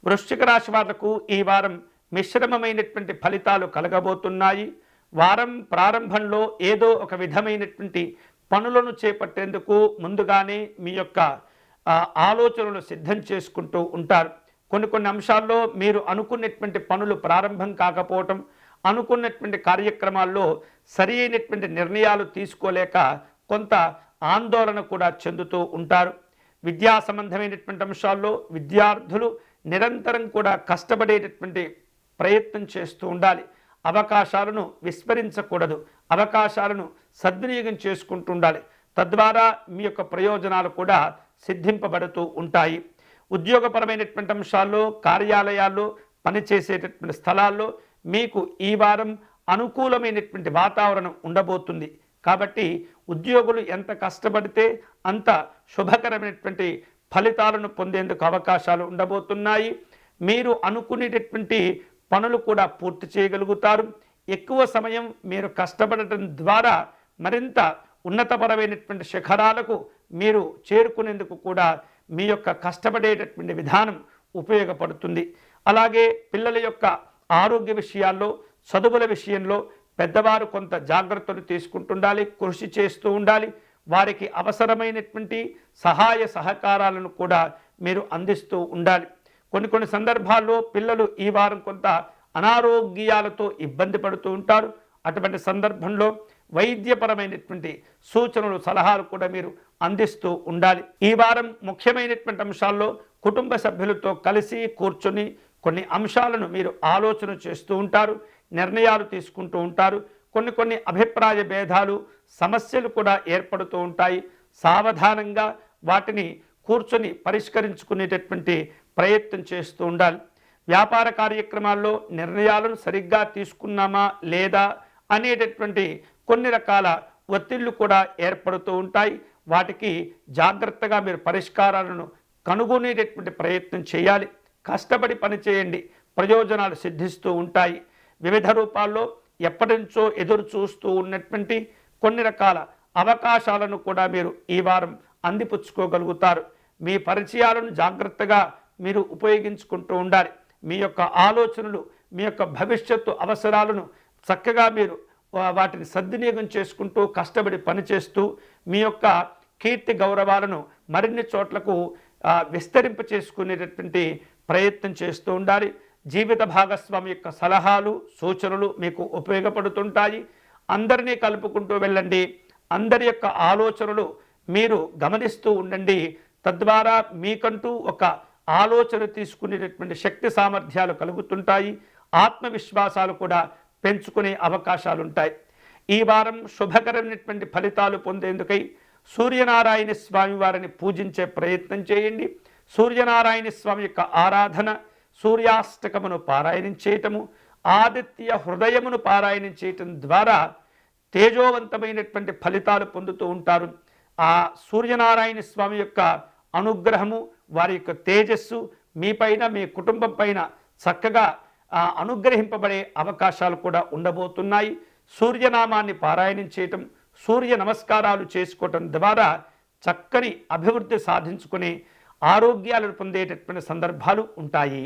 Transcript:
వృశ్చిక రాశి వాళ్లకు ఈ వారం మిశ్రమమైనటువంటి ఫలితాలు కలగబోతున్నాయి. వారం ప్రారంభంలో ఏదో ఒక విధమైనటువంటి పనులను చేపట్టేందుకు ముందుగానే మీ యొక్క ఆలోచనలు సిద్ధం చేసుకుంటూ ఉంటారు. కొన్ని అంశాల్లో మీరు అనుకున్నటువంటి పనులు ప్రారంభం కాకపోవటం, అనుకున్నటువంటి కార్యక్రమాల్లో సరి అయినటువంటి నిర్ణయాలు తీసుకోలేక కొంత ఆందోళన కూడా చెందుతూ ఉంటారు. విద్యా సంబంధమైనటువంటి అంశాల్లో విద్యార్థులు నిరంతరం కూడా కష్టపడేటటువంటి ప్రయత్నం చేస్తూ ఉండాలి. అవకాశాలను విస్మరించకూడదు. అవకాశాలను సద్వినియోగం చేసుకుంటూ ఉండాలి. తద్వారా మీ యొక్క ప్రయోజనాలు కూడా సిద్ధింపబడుతూ ఉంటాయి. ఉద్యోగపరమైనటువంటి అంశాల్లో, కార్యాలయాల్లో, పనిచేసేటటువంటి స్థలాల్లో మీకు ఈ వారం అనుకూలమైనటువంటి వాతావరణం ఉండబోతుంది. కాబట్టి ఉద్యోగులు ఎంత కష్టపడితే అంత శుభకరమైనటువంటి ఫలితాలను పొందేందుకు అవకాశాలు ఉండబోతున్నాయి. మీరు అనుకునేటటువంటి పనులు కూడా పూర్తి చేయగలుగుతారు. ఎక్కువ సమయం మీరు కష్టపడటం ద్వారా మరింత ఉన్నతపరమైనటువంటి శిఖరాలకు మీరు చేరుకునేందుకు కూడా మీ యొక్క కష్టపడేటటువంటి విధానం ఉపయోగపడుతుంది. అలాగే పిల్లల యొక్క ఆరోగ్య విషయాల్లో, చదువుల విషయంలో పెద్దవారు కొంత జాగ్రత్తలు తీసుకుంటుండాలి, కృషి చేస్తూ ఉండాలి. వారికి అవసరమైనటువంటి సహాయ సహకారాలను కూడా మీరు అందిస్తూ ఉండాలి. కొన్ని సందర్భాల్లో పిల్లలు ఈ వారం కొంత అనారోగ్యాలతో ఇబ్బంది పడుతూ ఉంటారు. అటువంటి సందర్భంలో వైద్యపరమైనటువంటి సూచనలు, సలహాలు కూడా మీరు అందిస్తూ ఉండాలి. ఈ వారం ముఖ్యమైనటువంటి అంశాల్లో కుటుంబ సభ్యులతో కలిసి కూర్చొని కొన్ని అంశాలను మీరు ఆలోచన చేస్తూ ఉంటారు, నిర్ణయాలు తీసుకుంటూ ఉంటారు. కొన్ని అభిప్రాయ భేదాలు, సమస్యలు కూడా ఏర్పడుతూ ఉంటాయి. సావధానంగా వాటిని కూర్చొని పరిష్కరించుకునేటటువంటి ప్రయత్నం చేస్తూ ఉండాలి. వ్యాపార కార్యక్రమాల్లో నిర్ణయాలను సరిగ్గా తీసుకున్నామా లేదా అనేటటువంటి కొన్ని రకాల ఒత్తిళ్లు కూడా ఏర్పడుతూ ఉంటాయి. వాటికి జాగ్రత్తగా మీరు పరిష్కారాలను కనుగొనేటటువంటి ప్రయత్నం చేయాలి. కష్టపడి పనిచేయండి, ప్రయోజనాలు సిద్ధిస్తూ ఉంటాయి. వివిధ రూపాల్లో ఎప్పటి నుంచో ఎదురు చూస్తూ ఉన్నటువంటి కొన్ని రకాల అవకాశాలను కూడా మీరు ఈ వారం అందిపుచ్చుకోగలుగుతారు. మీ పరిచయాలను జాగ్రత్తగా మీరు ఉపయోగించుకుంటూ ఉండాలి. మీ యొక్క ఆలోచనలు, మీ యొక్క భవిష్యత్తు అవసరాలను చక్కగా మీరు వాటిని సద్వినియోగం చేసుకుంటూ కష్టపడి పనిచేస్తూ మీ యొక్క కీర్తి గౌరవాలను మరిన్ని చోట్లకు విస్తరింప చేసుకునేటటువంటి ప్రయత్నం చేస్తూ ఉండాలి. జీవిత భాగస్వామి యొక్క సలహాలు, సూచనలు మీకు ఉపయోగపడుతుంటాయి. అందరినీ కలుపుకుంటూ వెళ్ళండి. అందరి యొక్క ఆలోచనలు మీరు గమనిస్తూ ఉండండి. తద్వారా మీకంటూ ఒక ఆలోచన తీసుకునేటటువంటి శక్తి సామర్థ్యాలు కలుగుతుంటాయి. ఆత్మవిశ్వాసాలు కూడా పెంచుకునే అవకాశాలు ఉంటాయి. ఈ వారం శుభకరమైనటువంటి ఫలితాలు పొందేందుకై సూర్యనారాయణ స్వామి వారిని పూజించే ప్రయత్నం చేయండి. సూర్యనారాయణ స్వామి యొక్క ఆరాధన, సూర్యాష్టకమును పారాయణం చేయటము, ఆదిత్య హృదయమును పారాయణం చేయటం ద్వారా తేజోవంతమైనటువంటి ఫలితాలు పొందుతూ ఉంటారు. ఆ సూర్యనారాయణ స్వామి యొక్క అనుగ్రహము, వారి యొక్క తేజస్సు మీపైన, మీ కుటుంబం పైన చక్కగా అనుగ్రహింపబడే అవకాశాలు కూడా ఉండబోతున్నాయి. సూర్యనామాన్ని పారాయణం చేయటం, సూర్య నమస్కారాలు చేసుకోవటం ద్వారా చక్కని అభివృద్ధి సాధించుకునే ఆరోగ్యాలను పొందేటటువంటి సందర్భాలు ఉంటాయి.